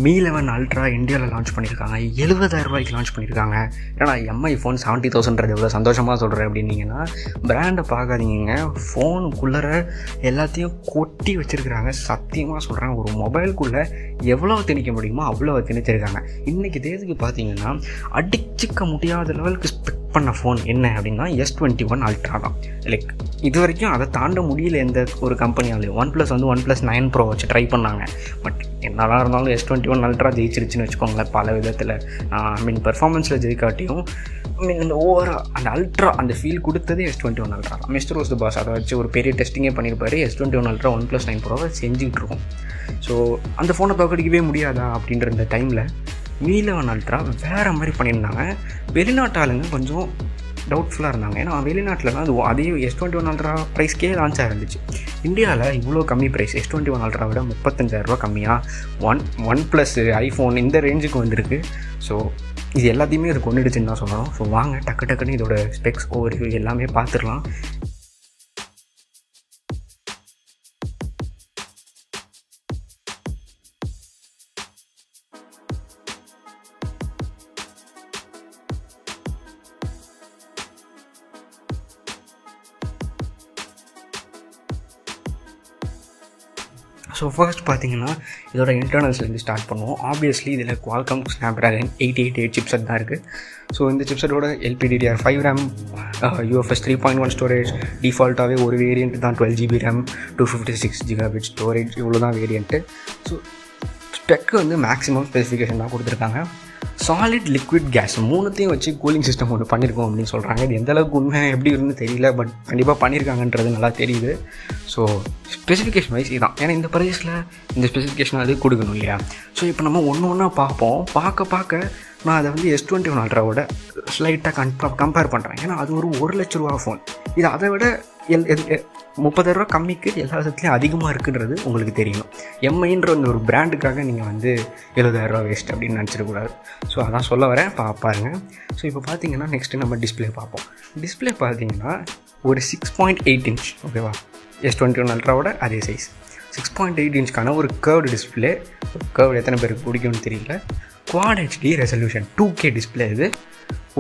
Mi 11 Ultra இந்தியாவில் launch பண்ணியிருக்காங்க. 70,000 ரூபாய்க்கு லான்ச் பண்ணியிருக்காங்க. ஏன்னா MI ஃபோன் 70,000 எவ்வளோ சந்தோஷமாக சொல்கிறேன் அப்படின்னீங்கன்னா, பிராண்டை பார்க்காதீங்க, ஃபோனுக்குள்ளே எல்லாத்தையும் கொட்டி வச்சுருக்கிறாங்க. சத்தியமாக சொல்கிறேன், ஒரு மொபைலுக்குள்ளே எவ்வளோ திணிக்க முடியுமோ அவ்வளோ திணிச்சிருக்காங்க. இன்றைக்கி தேதிக்கு பார்த்தீங்கன்னா அடிச்சிக்க முடியாத லெவலுக்கு ஸ்பெக் பண்ண ஃபோன் என்ன அப்படின்னா S21 Ultra தான். லைக் இது வரைக்கும் அதை தாண்ட முடியல எந்த ஒரு கம்பெனியாலையும். OnePlus வந்து OnePlus 9 Pro வச்சு ட்ரை பண்ணாங்க. பட் என்னதான் இருந்தாலும் S21 Ultra ஜெயிச்சிருச்சுன்னு வச்சுக்கோங்களேன். பல விதத்தில் பெர்ஃபார்மன்ஸில் ஜெயிக்காட்டியும் இந்த ஓவராக அந்த அல்ட்ரா அந்த ஃபீல் கொடுத்தது S21 Ultra தான். மிஸ்டர் வாஸ் தி பாஸ் அதை வச்சு ஒரு பெரிய டெஸ்டிங்கே பண்ணியிருப்பார். S21 Ultra OnePlus 9 Pro செஞ்சுக்கிட்டு இருக்கோம். ஸோ அந்த ஃபோனை தோக்கடிக்கவே முடியாதா அப்படின்ற இந்த டைமில் Mi 11 Ultra வேறு மாதிரி பண்ணியிருந்தாங்க. வெளிநாட்டு ஆளுங்க கொஞ்சம் டவுட்ஃபுல்லாக இருந்தாங்க. ஏன்னா வெளிநாட்டிலலாம் அது அதே S21 Ultra ப்ரைஸ்க்கே லான்ச் ஆகிருந்துச்சு. இந்தியாவில் இவ்வளோ கம்மி ப்ரைஸ் S21 Ultra விட 35,000 ரூபா கம்மியாக OnePlus ஐஃபோன் இந்த ரேஞ்சுக்கு வந்திருக்கு. ஸோ இது எல்லாத்தையுமே இது கொண்டுடுச்சுன்னு தான் சொல்லணும். ஸோ வாங்க டக்குன்னு இதோட ஸ்பெக்ஸ் ஓவர்வியூ எல்லாமே பார்த்துடலாம். ஸோ ஃபர்ஸ்ட் பார்த்தீங்கன்னா இதோட இன்டர்னல்ஸ்லேருந்து ஸ்டார்ட் பண்ணுவோம். ஆப்வியஸ்லி இதில் Qualcomm Snapdragon 888 சிப்செட் தான் இருக்குது. ஸோ இந்த சிப்செட்டோட LPDDR5 RAM, UFS 3.1 ஸ்டோரேஜ், டிஃபால்ட்டாகவே ஒரு வேரியண்ட் தான் 12 GB RAM, 256 GB ஸ்டோரேஜ், இவ்வளோ தான் வேரியண்ட்டு. ஸோ ஸ்பெக்கு வந்து மேக்ஸிமம் ஸ்பெசிஃபிகேஷன் தான் கொடுத்துருக்காங்க. சாலிட் லிக்விட் கேஸ் மூணுத்தையும் வச்சு கூலிங் சிஸ்டம் ஒன்று பண்ணியிருக்கோம் அப்படின்னு சொல்கிறாங்க. இது எந்தளவுக்கு உண்மை எப்படி இருந்து தெரியல, பட் கண்டிப்பாக பண்ணியிருக்காங்கன்றது நல்லா தெரியுது. ஸோ ஸ்பெசிஃபிகேஷன் வைஸ் இதான். ஏன்னா இந்த ப்ரைஸில் இந்த ஸ்பெசிஃபிகேஷன் அது கொடுக்கணும் இல்லையா? ஸோ இப்போ நம்ம ஒன்று ஒன்றா பார்ப்போம். பார்க்க நான் அதை வந்து S21 Ultraவோட ஸ்லைட்டாக கம்பேர் பண்ணுறேன். ஏன்னா அது ஒரு 1 லட்ச ரூபா ஃபோன். இது அதை விட 30,000 ரூபா கம்மிக்கு எல்லா விதத்துலையும் அதிகமாக இருக்குன்றது உங்களுக்கு தெரியணும். MIன்ற ஒரு பிராண்டுக்காக நீங்கள் வந்து 70,000 ரூபா வேஸ்ட் அப்படின்னு நினச்சிடக்கூடாது. ஸோ அதான் சொல்ல வரேன், பாருங்க. ஸோ இப்போ பார்த்தீங்கன்னா நெக்ஸ்ட்டு நம்ம டிஸ்பிளே பார்ப்போம். டிஸ்பிளே பார்த்தீங்கன்னா ஒரு 6.8 இன்ச், ஓகேவா? S21 Ultraவோட அதே சைஸ் 6.8 இன்ச்க்கான ஒரு கர்வ்டு டிஸ்பிளே. கர்வ்டு எத்தனை பேருக்கு பிடிக்கும்னு தெரியல. Quad HD resolution 2K display. இது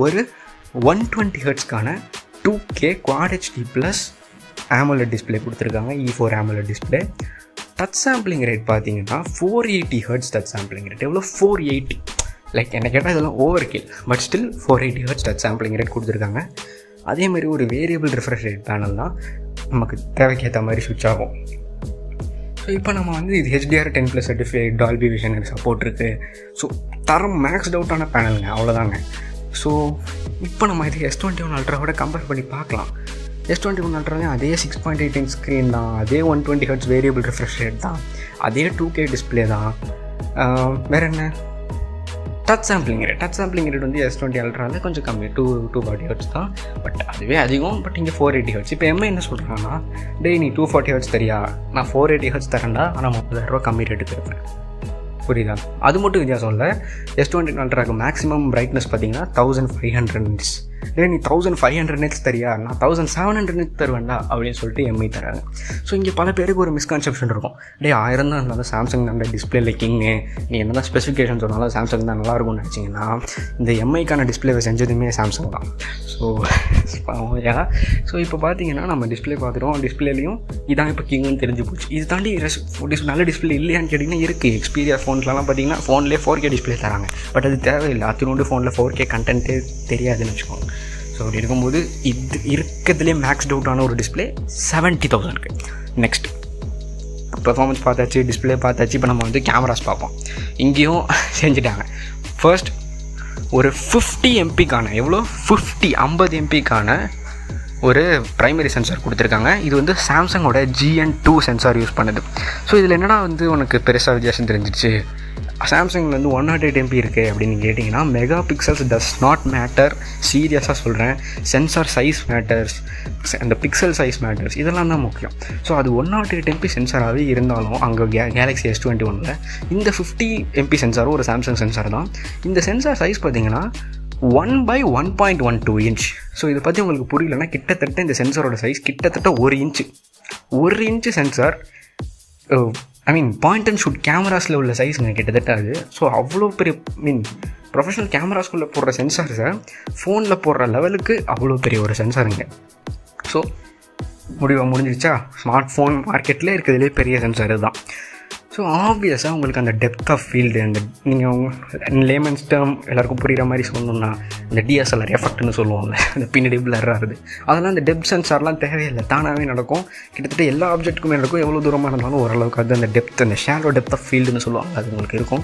ஒரு 120 ஹெர்ட்ஸ்க்கான 2K Quad HD plus AMOLED display கொடுத்துருக்காங்க. E4 AMOLED display. Touch sampling rate பார்த்தீங்கன்னா 480 ஹெர்ட்ஸ் டச் சாம்பிளிங் ரேட். எவ்வளோ? 480. லைக் என்ன கேட்டால் இதெல்லாம் overkill, but still 480 hertz touch sampling rate கொடுத்துருக்காங்க. அதேமாதிரி ஒரு வேரியபிள் ரிஃப்ரெஷ் ரேட் பேனல் தான் நமக்கு தேவைக்கேற்ற மாதிரி ஸ்விட்ச் ஆகும். ஸோ இப்போ நம்ம வந்து இது HDR10+ certified, Dolby vision support இருக்குது. ஸோ தரம் மேக்ஸ்ட் அவுட்டான பேனலுங்க, அவ்வளோதாங்க. ஸோ இப்போ நம்ம இது S21 Ultraவோட கம்பேர் பண்ணி பார்க்கலாம். S21 Ultraலையும் அதே 6.8 இன்ச் ஸ்க்ரீன் தான், அதே 120 ஹெர்ட்ஸ் வேரியபிள் ரிஃப்ரெஷ் ரேட் தான், அதே 2K டிஸ்பிளே தான். வேறு என்ன? டச் சாம்பிளிங் ரேட் வந்து S20 Ultraவில் கொஞ்சம் கம்மி, 240 ஹெர்ட்ஸ் தான். பட் அதுவே அதிகம். பட் இங்கே 480 ஹெர்ட்ஸ். இப்போ என்ன சொல்கிறாங்கன்னா, நீ 240 ஹெர்ட்ஸ் தரியா, நான் 480 ஹெர்ட்ஸ் தரேன்டா, ஆனால் 30,000 ரூபா கம்மி ரேட்டுக்கு இருப்பேன். புரியுதா? அது மட்டும் வித்தியாசம் இல்லை. S21 Ultraக்கு மேக்ஸிமம் பிரைட்னஸ் பார்த்தீங்கன்னா 1500 nits. நீ 1500 nits தரியா, நான் 1700 nits தருவேண்டா அப்படின்னு சொல்லிட்டு MI தராங்க. ஸோ இங்கே பல பேருக்கு ஒரு மிஸ்கான்செப்ஷன் இருக்கும். 1000 தான் இருந்தாலும் சாம்சங் தான் டிஸ்பிளேல கிங்கு, நீ என்ன தான் ஸ்பெசிஃபிகேஷன் சொன்னாலும் சாம்சங் தான் நல்லாயிருக்கும்னு நினச்சிங்கன்னா, இந்த MIக்கான டிஸ்பிளேவை செஞ்சதுமே சாம்சங் தான். ஸோ இப்போ பார்த்தீங்கன்னா நம்ம டிஸ்பிளே பார்த்துட்டோம். டிஸ்பிளேலையும் இதான் இப்போ கிங்குன்னு தெரிஞ்சு போச்சு. இது தாண்டி நல்ல டிஸ்பிளே இல்லையான்னு கேட்டிங்கன்னா இருக்குது. எக்ஸ்பீரியா ஃபோன்ஸ்லாம் பார்த்தீங்கன்னா ஃபோன்லேயே 4K டிஸ்பிளே தராங்க. பட் அது தேவையில்லை. அத்தினோண்டு ஃபோனில் 4K கண்டென்ட்டே தெரியாதுன்னு வச்சுக்கோங்க. ஸோ அப்படி இருக்கும்போது இது இருக்கிறதுலே மேக்ஸ்ட் அவுட்டான ஒரு டிஸ்பிளே 70,000க்கு. நெக்ஸ்ட் பெர்ஃபார்மன்ஸ் பார்த்தாச்சு, டிஸ்பிளே பார்த்தாச்சு. இப்போ நம்ம வந்து கேமராஸ் பார்ப்போம். இங்கேயும் செஞ்சுட்டாங்க. ஃபர்ஸ்ட் ஒரு 50 MPக்கான எவ்வளோ 50 MPக்கான ஒரு ப்ரைமரி சென்சார் கொடுத்துருக்காங்க. இது வந்து சாம்சங்கோட GN2 சென்சார் யூஸ் பண்ணுது. ஸோ இதில் என்னடா வந்து உனக்கு பெருசாக வித்தியாசம் தெரிஞ்சிச்சு? சாம்சங்கில் வந்து 108 MP இருக்குது அப்படின்னு கேட்டிங்கன்னா, mega pixels does not matter. சீரியஸாக சொல்கிறேன், சென்சார் சைஸ் மேட்டர்ஸ், அந்த பிக்சல் சைஸ் மேட்டர்ஸ், இதெல்லாம் தான் முக்கியம். ஸோ அது 108 MP சென்சாராகவே இருந்தாலும் அங்கே கேலக்ஸி S21 இந்த 50 MP சென்சாரும் ஒரு சாம்சங் சென்சார் தான். இந்த சென்சார் சைஸ் பார்த்திங்கன்னா 1/1.12 இன்ச். ஸோ இதை பற்றி உங்களுக்கு புரியலன்னா, கிட்டத்தட்ட இந்த சென்சாரோட சைஸ் கிட்டத்தட்ட 1 inch sensor I mean point and shoot கேமராஸில் உள்ள சைஸுங்க கிட்டத்தட்ட அது. ஸோ அவ்வளோ பெரிய ப்ரொஃபஷனல் கேமராஸ்குள்ளே போடுற சென்சார்ஸை ஃபோனில் போடுற லெவலுக்கு அவ்வளோ பெரிய ஒரு சென்சாருங்க. ஸோ முடிஞ்சிருச்சா, ஸ்மார்ட் ஃபோன் மார்க்கெட்டில் இருக்கிறதுலே பெரிய சென்சார் தான். ஸோ ஆப்வியஸாக உங்களுக்கு அந்த டெப்த் ஆஃப் ஃபீல்டு, அந்த நீங்கள் லேமன்ஸ் டேர்ம் எல்லாருக்கும் புரிகிற மாதிரி சொல்லணும்னா இந்த டிஎஸ்எல்ஆர் எஃபெக்ட்னு சொல்லுவாங்க, அந்த பின்னாடி பிளர் ஆகுது, அதெல்லாம் அந்த டெப்த் சென்சார்லாம் தேவையில்லை, தானாகவே நடக்கும். கிட்டத்தட்ட எல்லா ஆப்ஜெக்ட்டுக்குமே நடக்கும். எவ்வளோ தூரமாக இருந்தாலும் ஓரளவுக்கு அது அந்த டெப்த், அந்த ஷேடோ டெப்த் ஆஃப் ஃபீல்டுன்னு சொல்லுவாங்க, அது உங்களுக்கு இருக்கும்.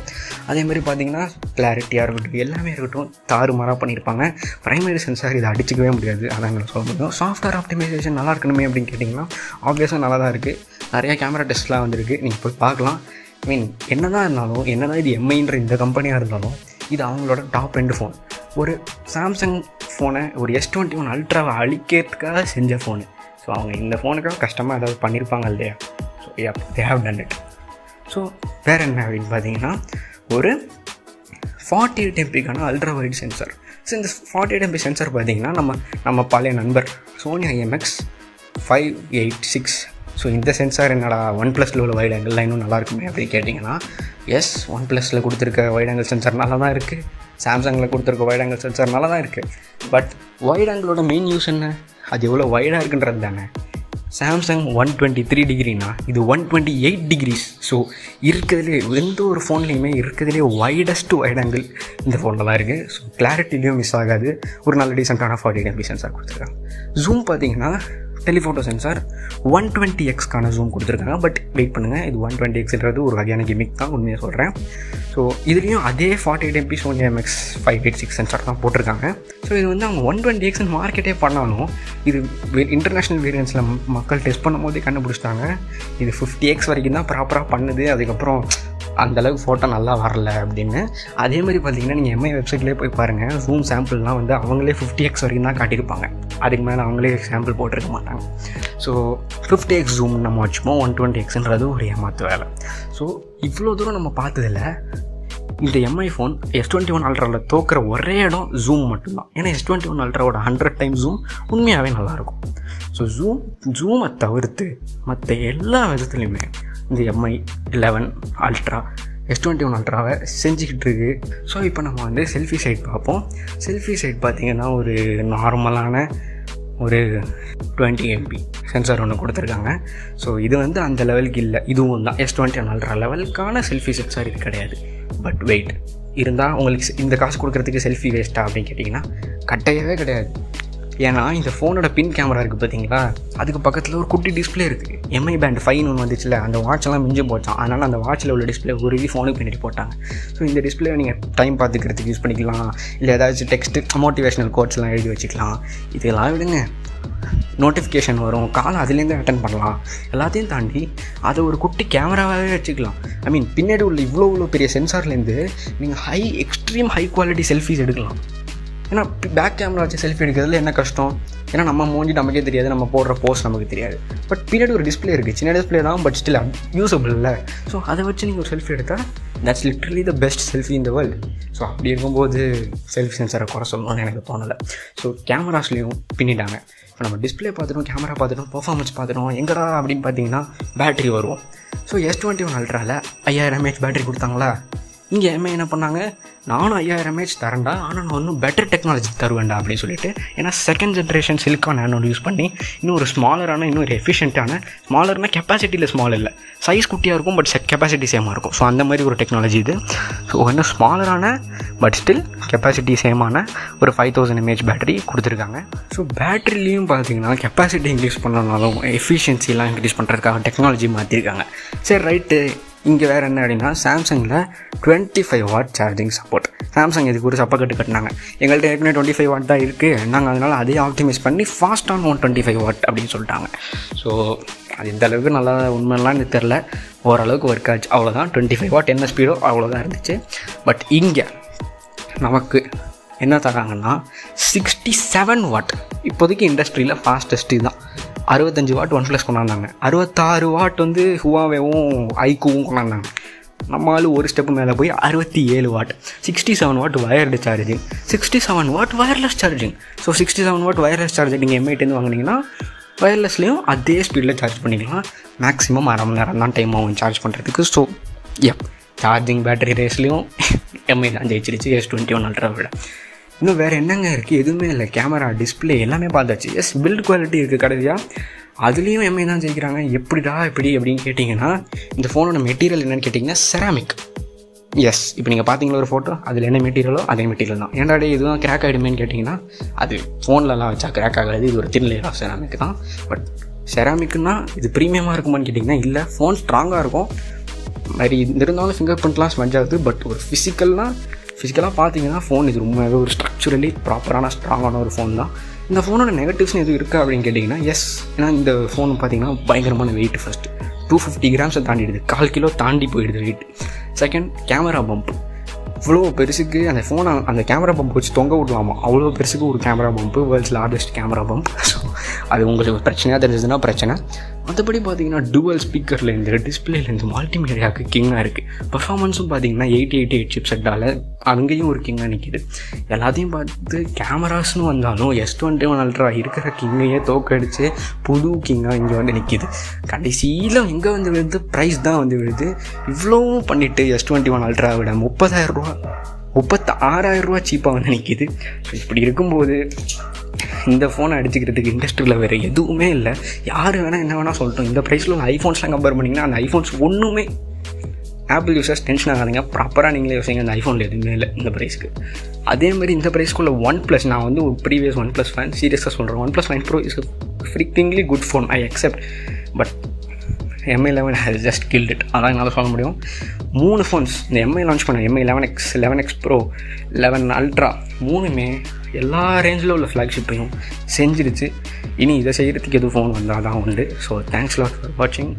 அதேமாதிரி பார்த்தீங்கன்னா கிளாரிட்டியாக இருக்கட்டும், எல்லாமே இருக்கட்டும், தாறுமாறாக பண்ணியிருப்பாங்க. ப்ரைமரி சென்சார் இதை அடிச்சிக்கவே முடியாது, அதான் நான் சொல்ல முடியும். சாஃப்ட்வேர் ஆப்டிமைசேஷன் நல்லா இருக்கணுமே அப்படின்னு கேட்டிங்கன்னா ஆப்வியஸாக நல்லா தான் இருக்குது. நிறையா கேமரா டெஸ்ட்லாம் வந்திருக்கு, நீங்கள் போய் பார்க்கலாம். ஐ மீன் என்ன தான் இருந்தாலும், என்ன தான் இது எம்ஐன்ற இந்த கம்பெனியாக இருந்தாலும், இது அவங்களோட டாப் எண்ட் ஃபோன். ஒரு சாம்சங் ஃபோனை, ஒரு S21 அல்ட்ராவை அழிக்கிறதுக்காக செஞ்ச ஃபோனு. ஸோ அவங்க இந்த ஃபோனுக்காக கஷ்டமாக ஏதாவது பண்ணியிருப்பாங்க இல்லையா? So they have done it. So வேறு என்ன அப்படின்னு பார்த்தீங்கன்னா, ஒரு 48 MP ultra wide sensor. So இந்த 48 MP சென்சார் பார்த்தீங்கன்னா நம்ம பழைய நண்பர் சோனி IMX586. ஸோ இந்த சென்சார் என்னடா OnePlusல உள்ள வைட் ஆங்கிள்லாம் இன்னும் நல்லா இருக்குமே அப்படின்னு கேட்டிங்கன்னா, எஸ், OnePlusல கொடுத்துருக்க வைட் ஆங்கிள் சென்சார் நல்லா தான் இருக்குது, சாம்சங்கில் கொடுத்துருக்க வைட் ஆங்கிள் சென்சார் நல்லா தான் இருக்குது. பட் வைட் ஆங்கிளோட மெயின் யூஸ் என்ன? அது எவ்வளோ வைடாக இருக்குன்றது தானே. சாம்சங் 123 டிகிரினா இது 128 டிகிரிஸ். ஸோ இருக்கிறதுலே எந்த ஒரு ஃபோன்லேயுமே இருக்கிறதுலே வைடஸ்ட் வைட் ஆங்கிள் இந்த ஃபோனில் தான் இருக்குது. ஸோ கிளாரிட்டிலையும் மிஸ் ஆகாது. ஒரு நல்ல டீசெண்டான 48 MP சென்சார் கொடுத்துருக்காங்க. ஜூம் பார்த்தீங்கன்னா டெலிஃபோட்டோ சென்சார் 120x ஜூம் கொடுத்துருக்காங்க. பட் வெயிட் பண்ணுங்கள், இது 120xன்றது ஒரு வகையான கிமிக் தான், உண்மையாக சொல்கிறேன். ஸோ இதுலேயும் அதே 48 MP சோனி IMX586 சென்சார் தான் போட்டிருக்காங்க. ஸோ இது வந்து அவங்க 120x மார்க்கெட்டே பண்ணாலும் இது இன்டர்நேஷ்னல் வேரியன்ஸில் மக்கள் டெஸ்ட் பண்ணும் போதே கண்டுபிடிச்சிட்டாங்க. இது 50x வரைக்கும் தான் ப்ராப்பராக பண்ணுது, அதுக்கப்புறம் அந்தளவுக்கு ஃபோட்டோ நல்லா வரல அப்படின்னு. அதே மாதிரி பார்த்தீங்கன்னா நீங்கள் எம்ஐ வெப்சைட்லேயே போய் பாருங்கள், ஜூம் சாம்பிள்லாம் வந்து அவங்களே 50x வரைக்கும் தான் காட்டியிருப்பாங்க, அதுக்கு மேலே அவங்களே சாம்பிள் போட்டிருக்க மாட்டாங்க. ஸோ 50x ஜூம் நம்ம வச்சுப்போம், 120xன்றது ஒரு ஏமாத்து வேலை. ஸோ இவ்வளோ தூரம் நம்ம பார்த்ததில்ல. இந்த எம்ஐ ஃபோன் S21 அல்ட்ராவில் தோக்கிற ஒரே இடம் ஜூம் மட்டும்தான். ஏன்னா S21 அல்ட்ராவோட 100 times ஜூம் உண்மையாகவே நல்லாயிருக்கும். ஸோ ஜூமை தவிர்த்து மற்ற எல்லா விதத்துலையுமே இந்த எம்ஐ 11 அல்ட்ரா S21 அல்ட்ராவை செஞ்சுக்கிட்டு இருக்கு. ஸோ இப்போ நம்ம வந்து செல்ஃபி சைட் பார்ப்போம். செல்ஃபி சைட் பார்த்திங்கன்னா ஒரு நார்மலான ஒரு 20 MP சென்சார் ஒன்று கொடுத்துருக்காங்க. ஸோ இது வந்து அந்த லெவலுக்கு இல்லை, இதுவும் தான் S21 அல்ட்ரா லெவலுக்கான செல்ஃபி சென்சார் இது கிடையாது. பட் வெயிட் இருந்தால் உங்களுக்கு இந்த காசு கொடுக்குறதுக்கு செல்ஃபி வேஸ்ட்டா அப்படின்னு கேட்டிங்கன்னா கட்டையவே கிடையாது. ஏன்னா இந்த ஃபோனோட பின் கேமரா இருக்குது பார்த்தீங்களா, அதுக்கு பக்கத்தில் ஒரு குட்டி டிஸ்பிளே இருக்குது. எம்ஐ பேண்ட் 5 ஒன்று வந்துச்சுல, அந்த வாட்செல்லாம் மிஞ்சி போச்சான். அதனால் அந்த வாட்சில் உள்ள டிஸ்பிளே ஒரு ஃபோனுக்கு பின்னாடி போட்டாங்க. ஸோ இந்த டிஸ்பிளே நீங்கள் டைம் பார்த்துக்கிறதுக்கு யூஸ் பண்ணிக்கலாம், இல்லை ஏதாச்சும் டெக்ஸ்ட்டு மோட்டிவேஷனல் கோட்ஸ்லாம் எழுதி வச்சுக்கலாம். இதெல்லாம் விடுங்க, நோட்டிஃபிகேஷன் வரும், கால் அதுலேருந்து அட்டன் பண்ணலாம். எல்லாத்தையும் தாண்டி அதை ஒரு குட்டி கேமராவாகவே வச்சுக்கலாம். ஐ மீன் பின்னாடி உள்ள இவ்வளோ பெரிய சென்சார்லேருந்து நீங்கள் எக்ஸ்ட்ரீம் ஹை குவாலிட்டி செல்ஃபிஸ் எடுக்கலாம். ஏன்னா பேக் கேமரா வச்சு செல்ஃபி எடுக்கிறதுல என்ன கஷ்டம்? ஏன்னா நம்ம மூஞ்சி நமக்கே தெரியாது, நம்ம போடுற போஸ்ட் நமக்கு தெரியாது. பட் பின்னாடி ஒரு டிஸ்பிளே இருக்குது, சின்ன டிஸ்பிளே தான், பட் ஸ்டில் யூஸபிள் இல்லை. ஸோ அதை வச்சு நீங்கள் ஒரு செல்ஃபி எடுத்தால் that's literally the best selfie in the world. So அப்படி இருக்கும்போது செல்ஃபி சென்சாரை குறை சொல்லணும்னு எனக்கு தோணலை. ஸோ கேமராஸ்லேயும் பின்னிட்டாங்க. இப்போ நம்ம டிஸ்பிளே பார்த்துட்டோம், கேமரா பார்த்துட்டோம், பர்ஃபார்மன்ஸ் பார்த்துட்டோம், எங்கடா அப்படின்னு பார்த்தீங்கன்னா பேட்டரி வருவோம். ஸோ S21 அல்ட்ராவில் 5000 mAh பேட்டரி கொடுத்தாங்களா? இங்கே எம்ஐ என்ன பண்ணாங்க, நானும் 5000 mAh தரேன்டா, ஆனால் நான் இன்னும் பெட்டர் டெக்னாலஜி தருவேண்டா அப்படின்னு சொல்லிட்டு, ஏன்னா second generation silicon anode use பண்ணி இன்னும் ஒரு ஸ்மாலரான, இன்னும் ஒரு எஃபிஷியண்ட்டான, ஸ்மாலர்னா கெப்பாசிட்டியில் ஸ்மால் இல்லை, சைஸ் குட்டியாக இருக்கும், பட் கெப்பாசிட்டி சேமாக இருக்கும். ஸோ அந்த மாதிரி ஒரு டெக்னாலஜி இது. ஸோ இன்னும் ஸ்மாலரான பட் ஸ்டில் கெப்பாசிட்டி சேமான ஒரு 5000 mAh பேட்டரி கொடுத்துருக்காங்க. ஸோ பேட்டரிலையும் பார்த்தீங்கன்னா கெப்பாசிட்டி இன்க்ரீஸ் பண்ணனாலும் எஃபிஷியன்சிலாம் இன்க்ரீஸ் பண்ணுறதுக்காக டெக்னாலஜி மாற்றிருக்காங்க. சரி ரைட்டு. இங்கே வேறு என்ன அப்படின்னா, சாம்சங்கில் 25 watt சார்ஜிங் சப்போர்ட். சாம்சங் இதுக்கு ஒரு சப்போர்ட் கட்டினாங்க. எங்கள்கிட்ட ஏற்கனவே 25 watt தான் இருக்குது, நாங்கள் அதனால் அதே ஆப்டிமைஸ் பண்ணி ஃபாஸ்டான 125 watt அப்படின்னு சொல்லிட்டாங்க. ஸோ அது இந்த அளவுக்கு நல்லா உண்மைலாம் எனக்கு தெரில, ஓரளவுக்கு ஒர்க் ஆச்சு, அவ்வளோதான். 25 watt என்ன ஸ்பீடோ அவ்வளோதான் இருந்துச்சு. பட் இங்கே நமக்கு என்ன தராங்கன்னா 67 watt. இப்போதைக்கு இண்டஸ்ட்ரியில் ஃபாஸ்டஸ்ட்டு தான். 65 watt OnePlus கொண்டாந்தாங்க, 66 watt வந்து ஹுவாவேவும் ஐக்கூவும் கொண்டாந்தாங்க. நம்மளால் ஒரு ஸ்டெப்பு மேலே போய் 67 watt, 67 watt wired charging, 67 watt wireless charging. So 67 watt wireless charging நீங்கள் எம்ஐட்டேருந்து வாங்கினீங்கன்னா வயர்லெஸ்லேயும் அதே ஸ்பீடில் சார்ஜ் பண்ணிக்கலாம். மேக்ஸிமம் அரை மணி நேரம் தான் டைம் ஆகும் சார்ஜ் பண்ணுறதுக்கு. ஸோ சார்ஜிங் பேட்டரி ரேஸ்லேயும் எம்ஐ தான் ஜெயிச்சிருச்சு S21 Ultra விட. இன்னும் வேறு என்னங்க இருக்குது? எதுவுமே இல்லை. கேமரா, டிஸ்பிளே எல்லாமே பார்த்தாச்சு. பில்ட் குவாலிட்டி இருக்குது கடைசியாக, அதுலேயும் எம்ஐ தான் ஜெயிக்கிறாங்க. எப்படிடா எப்படி அப்படின்னு கேட்டிங்கன்னா, இந்த ஃபோனோட மெட்டீரியல் என்னென்னு கேட்டிங்கன்னா செராமிக். இப்போ நீங்கள் பார்த்தீங்களா ஒரு ஃபோட்டோ, அதில் என்ன மெட்டீரியலோ அதே மெட்டீரியல் தான். ஏன்டாடே இதுதான் கிராக் ஆகிடுமேன்னு கேட்டிங்கன்னா, அது ஃபோன்லலாம் வச்சா கிராக் ஆகாது. இது ஒரு தின் லேயர் ஆஃப் செராமிக் தான். பட் செராமிக்குன்னா இது ப்ரீமியமாக இருக்குமான்னு கேட்டிங்கன்னா இல்லை, ஃபோன் ஸ்ட்ராங்காக இருக்கும். மாதிரி இருந்தாலும் ஃபிங்கர் பிரிண்ட்லாம் ஸ்மட்ச் ஆகுது. பட் ஒரு ஃபிசிக்கலாக பார்த்தீங்கன்னா ஃபோன் இது ரொம்பவே ஒரு ஸ்ட்ரக்சரலி ப்ராப்பரான ஸ்ட்ராங்கான ஒரு ஃபோன் தான். இந்த ஃபோனோட நெகட்டிவ்ஸ்னு எதுவும் இருக்கா அப்படின்னு கேட்டிங்கன்னா ஏன்னா இந்த ஃபோன் பார்த்தீங்கன்னா பயங்கரமான வெயிட். ஃபஸ்ட்டு 250 grams தாண்டிடுது, 1/4 kilo தாண்டி போயிடுது வெயிட். Second, camera pump. இவ்வளோ பெருசுக்கு அந்த ஃபோனை அந்த கேமரா பம்ப் வச்சு தொங்க விடலாமா? அவ்வளோ பெருசுக்கு ஒரு camera pump, world's largest camera pump. So அது உங்களுக்கு பிரச்சனையாக தெரிஞ்சதுன்னா பிரச்சனை. மற்றபடி பார்த்தீங்கன்னா டூவல் ஸ்பீக்கர்லேருந்து டிஸ்பிளேலேருந்து மல்டிமீடியாவுக்கு கிங்காக இருக்குது. பர்ஃபார்மன்ஸும் பார்த்தீங்கன்னா 8088 சிப்செட்டால் அங்கேயும் ஒரு கிங்காக நிற்கிது. எல்லாத்தையும் பார்த்து கேமராஸ்னு வந்தாலும் S21 Ultra இருக்கிற கிங்கையே தோக்கடிச்சு புது கிங்காக இங்கே வந்து நிற்கிது. கடைசியில் எங்கே வந்து விழுது? ப்ரைஸ் தான் வந்து விழுது. இவ்வளோவும் பண்ணிவிட்டு S21 Ultra விட 36,000 சீப்பாக வந்து நிற்கிது. ஸோ இப்படி இருக்கும்போது இந்த ஃபோனை அடிச்சுக்கிறதுக்கு இண்டஸ்ட்ரியில் வேறு எதுவுமே இல்லை. யார் வேணால் என்ன வேணால் சொல்லட்டும். இந்த ப்ரைஸில் உள்ள ஐஃபோன்ஸ்லாம் கம்பேர் பண்ணிங்கன்னா அந்த ஐஃபோன்ஸ் ஒன்றுமே, ஆப்பிள் யூசர்ஸ் டென்ஷன் ஆகாதீங்க, ப்ராப்பராக நீங்களே யோசிங்க. அந்த ஐஃபோனில் எதுவுமே இல்லை இந்த ப்ரைஸ்க்கு. அதேமாதிரி இந்த ப்ரைஸ்க்குள்ள OnePlus, நான் வந்து ஒரு ப்ரீவியஸ் OnePlus ஃபேன், சீரியஸாக சொல்கிறேன். OnePlus 9 Pro is freakingly good phone, I accept. But Mi 11 has just killed it. அதான் என்னால் சொல்ல முடியும். 3 ஃபோன்ஸ் இந்த Mi லான்ச் பண்ண Mi 11X, 11X Pro, 11 Ultra மூணுமே எல்லா ரேஞ்சில் உள்ள ஃப்ளாக்ஷிப்பையும் செஞ்சிருச்சு. இனி இதை செய்கிறதுக்கு எதுவும் ஃபோன் வந்தால் தான் உண்டு. ஸோ தேங்க்ஸ் லாட் ஃபார் வாட்சிங்.